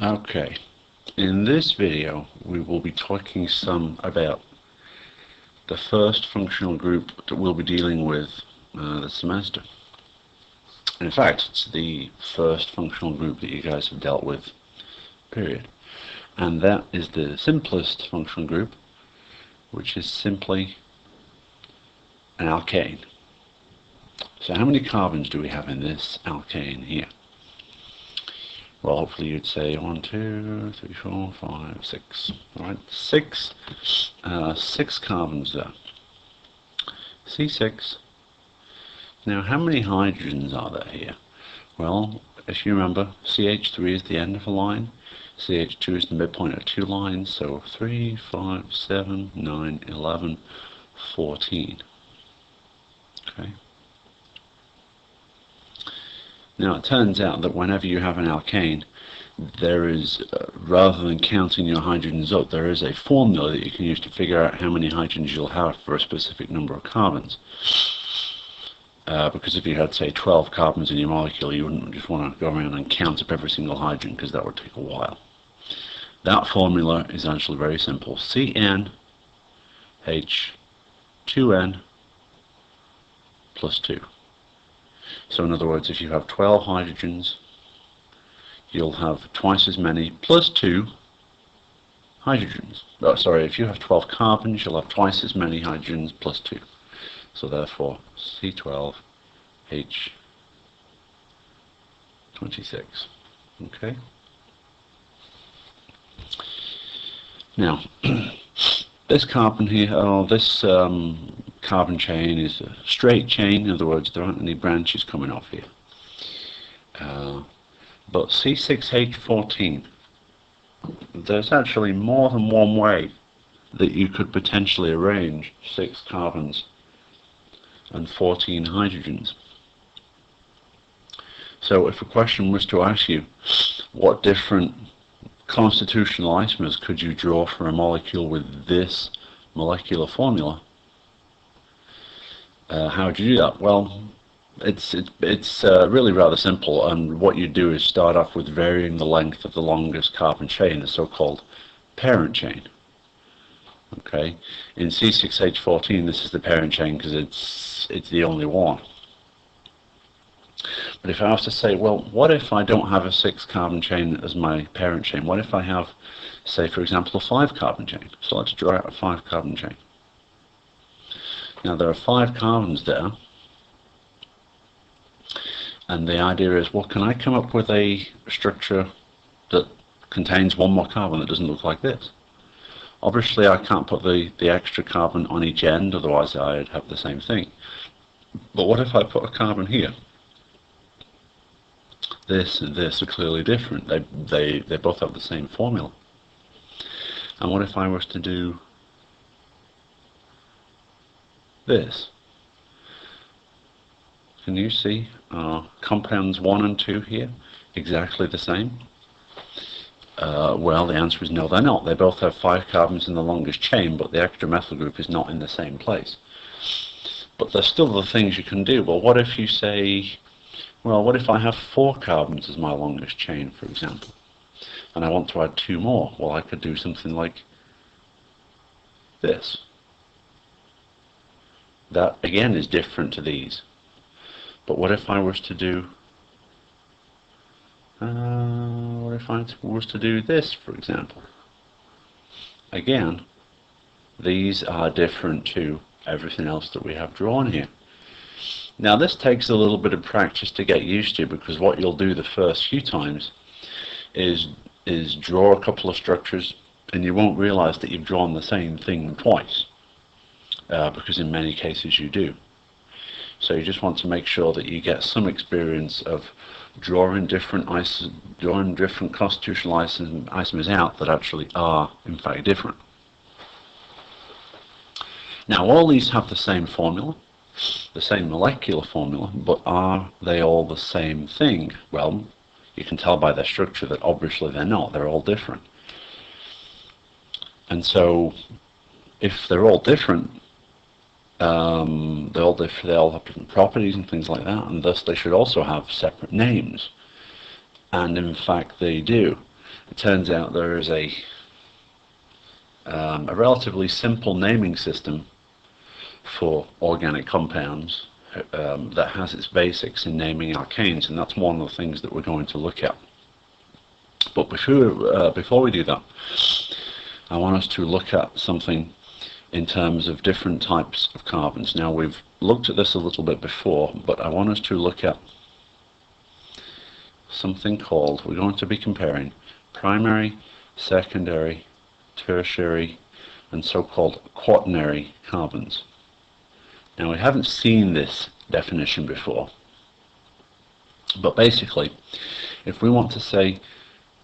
Okay, in this video we will be talking some about the first functional group that we'll be dealing with this semester. In fact, it's the first functional group that you guys have dealt with, period. And that is the simplest functional group, which is simply an alkane. So how many carbons do we have in this alkane here? Well, hopefully you'd say 1, 2, 3, 4, 5, 6. All right, six carbons there. C6. Now, how many hydrogens are there here? Well, if you remember, CH3 is the end of a line. CH2 is the midpoint of two lines. So 3, 5, 7, 9, 11, 14. Okay. Now it turns out that whenever you have an alkane, there is, rather than counting your hydrogens up, there is a formula that you can use to figure out how many hydrogens you'll have for a specific number of carbons. Because if you had, say, 12 carbons in your molecule, you wouldn't just want to go around and count up every single hydrogen, because that would take a while. That formula is actually very simple. CnH2n plus 2. So in other words, if you have 12 hydrogens, you'll have twice as many plus 2 hydrogens. Oh, sorry, if you have 12 carbons, you'll have twice as many hydrogens plus 2. So therefore, C12H26. Okay? Now, this carbon here, this carbon chain is a straight chain. In other words, there aren't any branches coming off here. But C6H14, there's actually more than one way that you could potentially arrange 6 carbons and 14 hydrogens. So if a question was to ask you what different constitutional isomers could you draw for a molecule with this molecular formula, how would you do that? Well, it's really rather simple, and what you do is start off with varying the length of the longest carbon chain, the so-called parent chain. Okay, in C6H14 this is the parent chain because it's the only one. But if I was to say, well, what if I don't have a 6 carbon chain as my parent chain? What if I have, say, for example, a 5 carbon chain? So let's draw out a 5 carbon chain. Now there are 5 carbons there, and the idea is, well, can I come up with a structure that contains one more carbon that doesn't look like this? Obviously I can't put the extra carbon on each end, otherwise I'd have the same thing. But what if I put a carbon here? This and this are clearly different. They both have the same formula. And what if I was to do this? Can you see compounds 1 and 2 here exactly the same? Well, the answer is no, they're not. They both have 5 carbons in the longest chain, but the extra methyl group is not in the same place. But there's still the things you can do. Well, what if you say, well, what if I have 4 carbons as my longest chain, for example, and I want to add 2 more? Well, I could do something like this. That, again, is different to these. But what if I was to do this, for example? Again, these are different to everything else that we have drawn here. Now this takes a little bit of practice to get used to, because what you'll do the first few times is draw a couple of structures and you won't realize that you've drawn the same thing twice, because in many cases you do. So you just want to make sure that you get some experience of drawing different constitutional isomers out that actually are in fact different. Now all these have the same formula, the same molecular formula, but are they all the same thing? Well, you can tell by their structure that obviously they're not. They're all different. And so if they're all different, they all have different properties and things like that, and thus they should also have separate names. And in fact they do. It turns out there is a relatively simple naming system for organic compounds that has its basics in naming alkanes, and that's one of the things that we're going to look at. But before we do that, I want us to look at something in terms of different types of carbons. Now, we've looked at this a little bit before, but I want us to look at something called, we're going to be comparing primary, secondary, tertiary, and so-called quaternary carbons. Now, we haven't seen this definition before, but basically, if we want to say,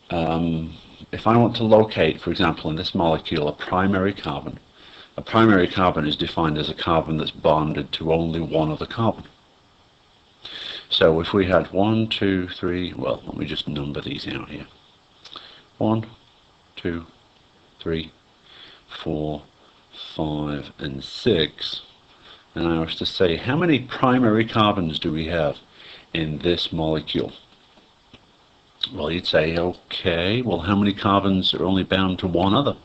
if I want to locate, for example, in this molecule, a primary carbon is defined as a carbon that's bonded to only one other carbon. So if we had 1, 2, 3, well, let me just number these out here. 1, 2, 3, 4, 5, and 6. And I was to say, how many primary carbons do we have in this molecule? Well, you'd say, okay, well, how many carbons are only bound to one other?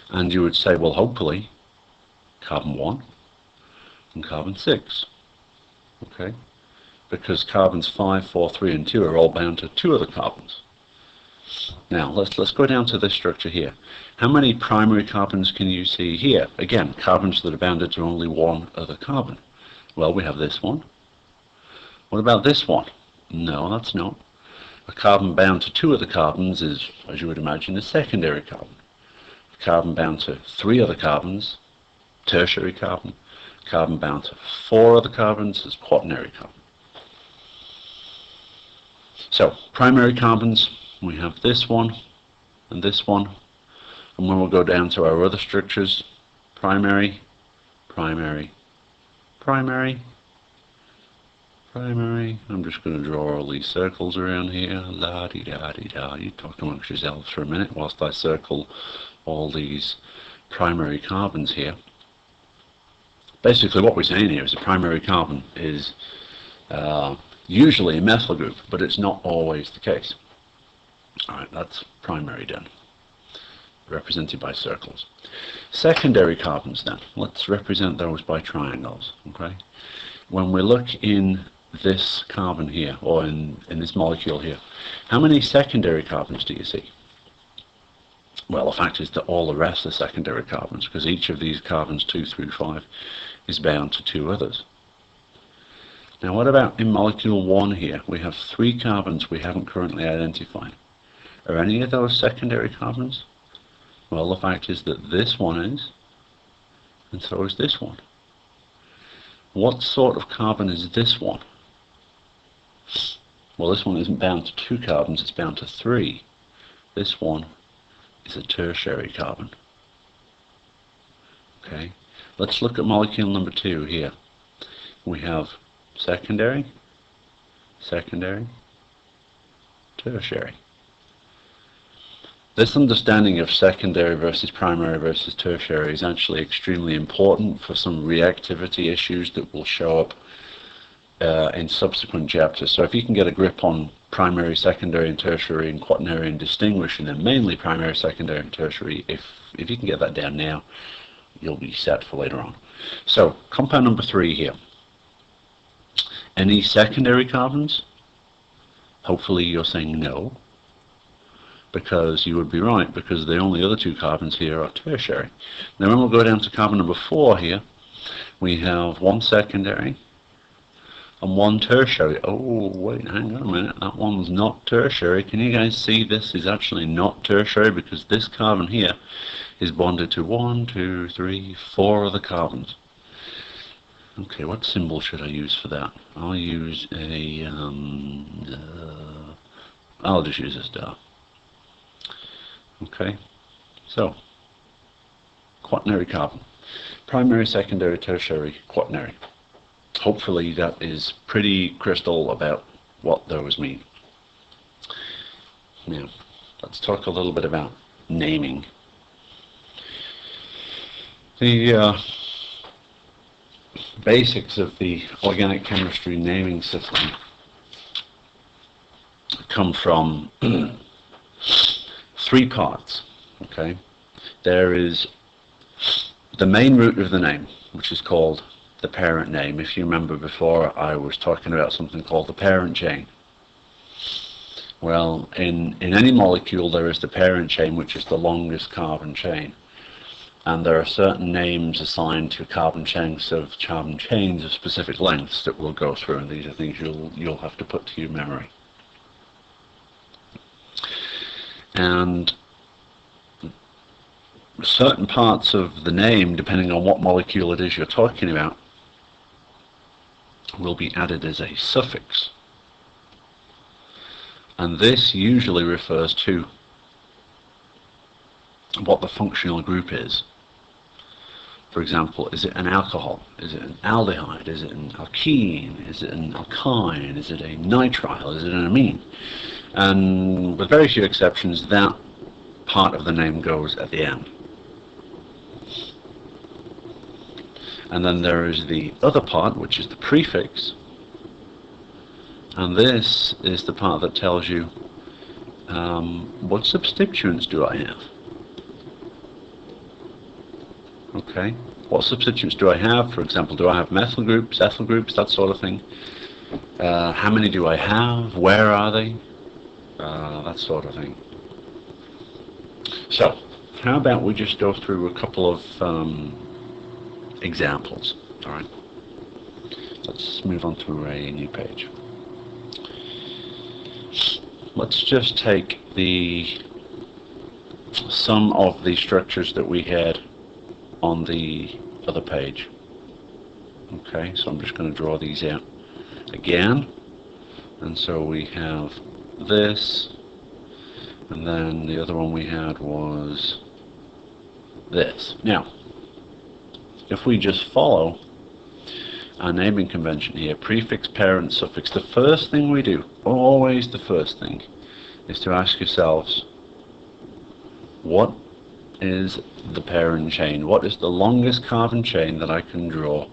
And you would say, well, hopefully, carbon 1 and carbon 6. Okay? Because carbons 5, 4, 3, and 2 are all bound to two other carbons. Now, let's go down to this structure here. How many primary carbons can you see here? Again, carbons that are bounded to only one other carbon. Well, we have this one. What about this one? No, that's not. A carbon bound to two other carbons is, as you would imagine, a secondary carbon. A carbon bound to three other carbons, tertiary carbon. Carbon bound to four other carbons is quaternary carbon. So, primary carbons, we have this one and this one. And when we'll go down to our other structures, primary, primary, primary, primary. I'm just going to draw all these circles around here. La-di-da-di-da. You talk amongst yourselves for a minute whilst I circle all these primary carbons here. Basically what we're saying here is a primary carbon is usually a methyl group, but it's not always the case. Alright, that's primary done, represented by circles. Secondary carbons then, let's represent those by triangles. Okay, when we look in this carbon here, or in this molecule here, how many secondary carbons do you see? Well, the fact is that all the rest are secondary carbons, because each of these carbons 2 through 5 is bound to two others. Now what about in molecule 1 here? We have 3 carbons we haven't currently identified. Are any of those secondary carbons? Well, the fact is that this one is, and so is this one. What sort of carbon is this one? Well, this one isn't bound to 2 carbons, it's bound to 3. This one is a tertiary carbon. Okay, let's look at molecule number 2 here. We have secondary, secondary, tertiary. This understanding of secondary versus primary versus tertiary is actually extremely important for some reactivity issues that will show up in subsequent chapters. So if you can get a grip on primary, secondary, and tertiary, and quaternary, and distinguishing them, mainly primary, secondary, and tertiary, if you can get that down now, you'll be set for later on. So compound number 3 here. Any secondary carbons? Hopefully you're saying no, because you would be right, because the only other 2 carbons here are tertiary. Now when we'll go down to carbon number 4 here, we have 1 secondary and 1 tertiary. Oh, wait, hang on a minute, that one's not tertiary. Can you guys see this is actually not tertiary, because this carbon here is bonded to 1, 2, 3, 4 other carbons. Okay, what symbol should I use for that? I'll use a, I'll just use a star. Okay, so, quaternary carbon. Primary, secondary, tertiary, quaternary. Hopefully that is pretty crystal about what those mean. Now, let's talk a little bit about naming. The basics of the organic chemistry naming system come from three parts. Okay, there is the main root of the name, which is called the parent name. If you remember before, I was talking about something called the parent chain. Well, in any molecule there is the parent chain, which is the longest carbon chain. And there are certain names assigned to carbon chains of specific lengths that we'll go through, and these are things you'll have to put to your memory. And certain parts of the name, depending on what molecule it is you're talking about, will be added as a suffix. And this usually refers to what the functional group is. For example, is it an alcohol? Is it an aldehyde? Is it an alkene? Is it an alkyne? Is it a nitrile? Is it an amine? And with very few exceptions, that part of the name goes at the end. And then there is the other part, which is the prefix. And this is the part that tells you what substituents do I have? Okay, what substituents do I have? For example, do I have methyl groups, ethyl groups, that sort of thing? How many do I have? Where are they? That sort of thing. So, how about we just go through a couple of examples? All right. Let's move on to a new page. Let's just take some of the structures that we had on the other page. Okay, so I'm just going to draw these out again. And so we have this, and then the other one we had was this. Now, if we just follow our naming convention here, prefix, parent, suffix, the first thing we do, always the first thing, is to ask yourselves, what is the parent chain? What is the longest carbon chain that I can draw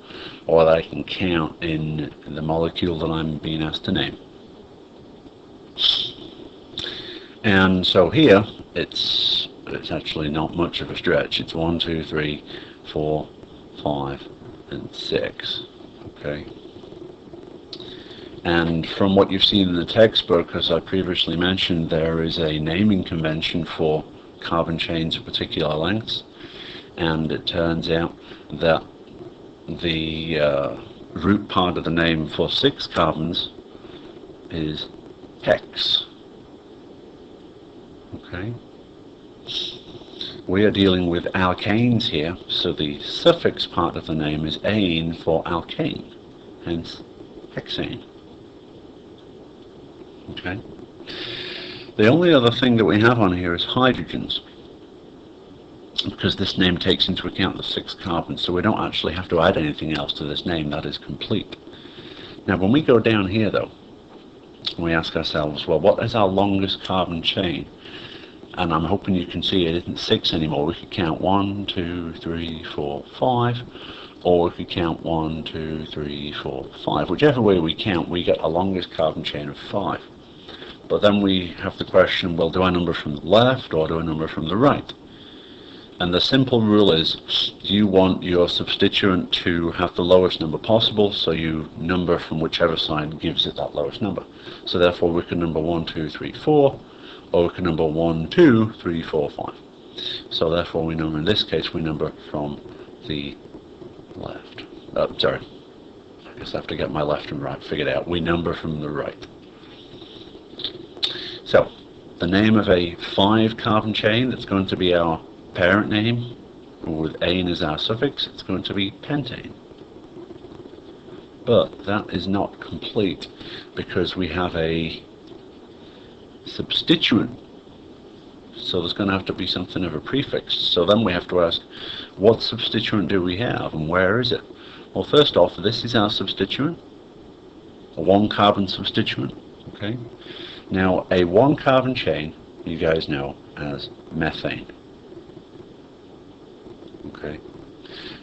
or that I can count in the molecule that I'm being asked to name? And so here it's actually not much of a stretch. It's 1, 2, 3, 4, 5, and 6. Okay. And from what you've seen in the textbook, as I previously mentioned, there is a naming convention for carbon chains of particular lengths, and it turns out that the root part of the name for 6 carbons is hex. Okay. We are dealing with alkanes here, so the suffix part of the name is ane for alkane, hence hexane. Okay. The only other thing that we have on here is hydrogens, because this name takes into account the 6 carbons, so we don't actually have to add anything else to this name. That is complete. Now when we go down here though, we ask ourselves, well, what is our longest carbon chain? And I'm hoping you can see it isn't 6 anymore. We could count 1, 2, 3, 4, 5, or we could count 1, 2, 3, 4, 5. Whichever way we count, we get a longest carbon chain of 5. But then we have the question, well, do I number from the left or do I number from the right? And the simple rule is, you want your substituent to have the lowest number possible, so you number from whichever side gives it that lowest number. So therefore we can number 1, 2, 3, 4, or we can number 1, 2, 3, 4, 5. So therefore we number, in this case, we number from the left. Sorry, I guess I have to get my left and right figured out. We number from the right. So, the name of a 5 carbon chain, that's going to be our parent name, with ane as our suffix, it's going to be pentane. But that is not complete, because we have a substituent. So there's going to have to be something of a prefix. So then we have to ask, what substituent do we have, and where is it? Well, first off, this is our substituent, a 1 carbon substituent. Okay. Now, a 1 carbon chain, you guys know as methane. Okay.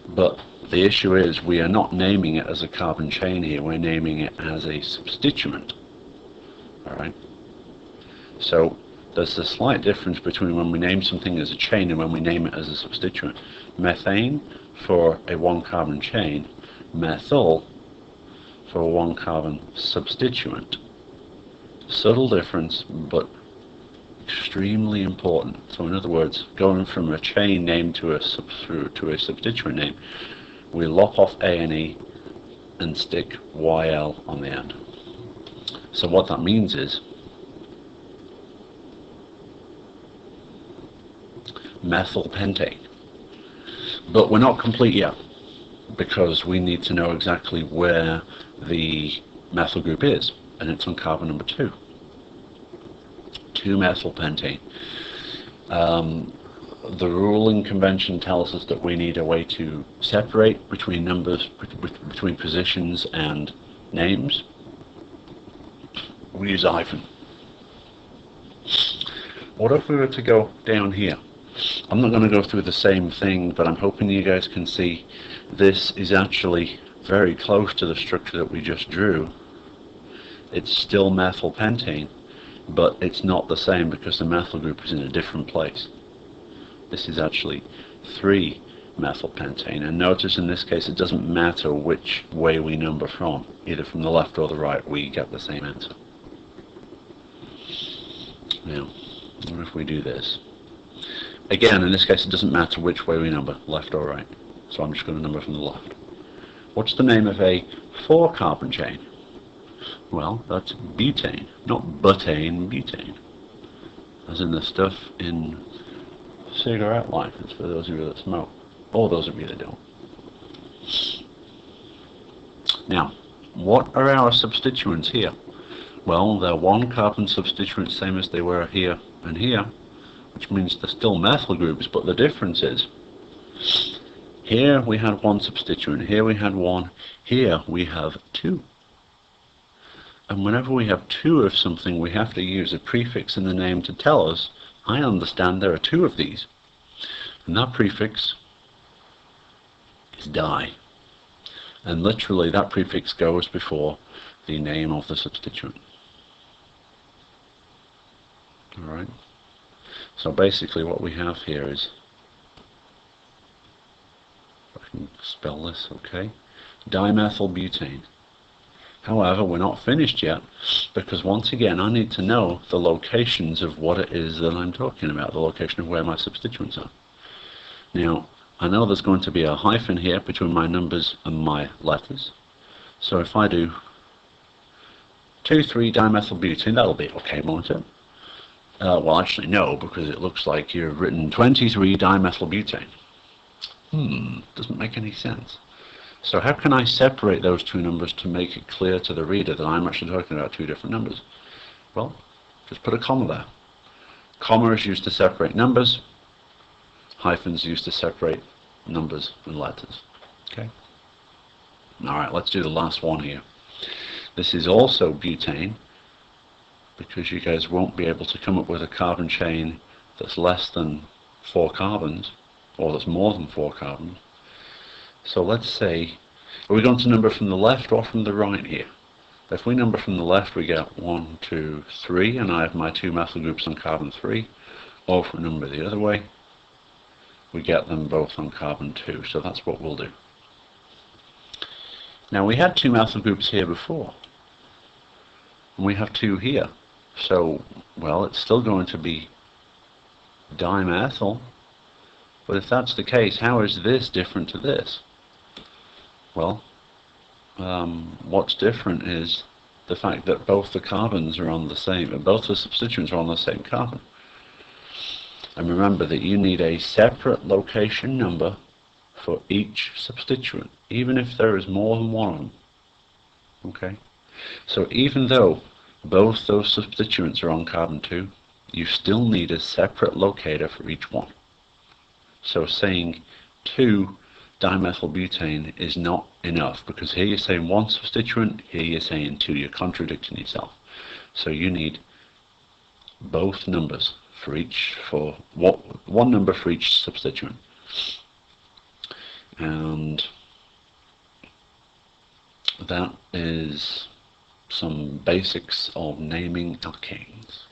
But the issue is, we are not naming it as a carbon chain here, we're naming it as a substituent. Alright. So there's a slight difference between when we name something as a chain and when we name it as a substituent. Methane for a 1-carbon chain, methyl for a 1-carbon substituent. Subtle difference, but extremely important. So in other words, going from a chain name to a substituent name, we lop off A and E and stick YL on the end. So what that means is methylpentane. But we're not complete yet, because we need to know exactly where the methyl group is, and it's on carbon number 2. 2-methylpentane. The ruling convention tells us that we need a way to separate between numbers, between positions and names. We use a hyphen. What if we were to go down here? I'm not going to go through the same thing, but I'm hoping you guys can see this is actually very close to the structure that we just drew. It's still methylpentane, but it's not the same because the methyl group is in a different place. This is actually 3-methylpentane, and notice in this case it doesn't matter which way we number from, either from the left or the right, we get the same answer. Now, what if we do this? Again, in this case it doesn't matter which way we number, left or right, so I'm just going to number from the left. What's the name of a 4-carbon chain? Well, that's butane, not butane, butane, as in the stuff in cigarette lighters for those of you that smoke, or those of you that don't. Now, what are our substituents here? Well, they're 1-carbon substituents, same as they were here and here, which means they're still methyl groups, but the difference is here we had 1 substituent, here we had 1, here we have 2. And whenever we have 2 of something, we have to use a prefix in the name to tell us, I understand there are 2 of these. And that prefix is di. And literally that prefix goes before the name of the substituent. Alright? So basically what we have here is, if I can spell this, okay, dimethylbutane. However, we're not finished yet, because once again I need to know the locations of what it is that I'm talking about, the location of where my substituents are. Now, I know there's going to be a hyphen here between my numbers and my letters, so if I do 2,3-dimethylbutane, that'll be okay, won't it? Well, actually no, because it looks like you've written 23-dimethylbutane. Doesn't make any sense. So how can I separate those 2 numbers to make it clear to the reader that I'm actually talking about 2 different numbers? Well, just put a comma there. Comma is used to separate numbers. Hyphens used to separate numbers and letters. Okay. Alright, let's do the last one here. This is also butane, because you guys won't be able to come up with a carbon chain that's less than 4 carbons, or that's more than 4 carbons. So let's say, are we going to number from the left or from the right here? If we number from the left, we get 1, 2, 3, and I have my 2 methyl groups on carbon 3. Or if we number the other way, we get them both on carbon 2. So that's what we'll do. Now we had 2 methyl groups here before, and we have 2 here. So, well, it's still going to be dimethyl. But if that's the case, how is this different to this? Well, what's different is the fact that both the carbons are on the same, both the substituents are on the same carbon. And remember that you need a separate location number for each substituent, even if there is more than one of them. Okay? So even though both those substituents are on carbon 2, you still need a separate locator for each one. So saying 2-dimethylbutane is not enough, because here you're saying 1 substituent, here you're saying 2. You're contradicting yourself. So you need both numbers for each, for one number for each substituent. And that is some basics of naming alkanes.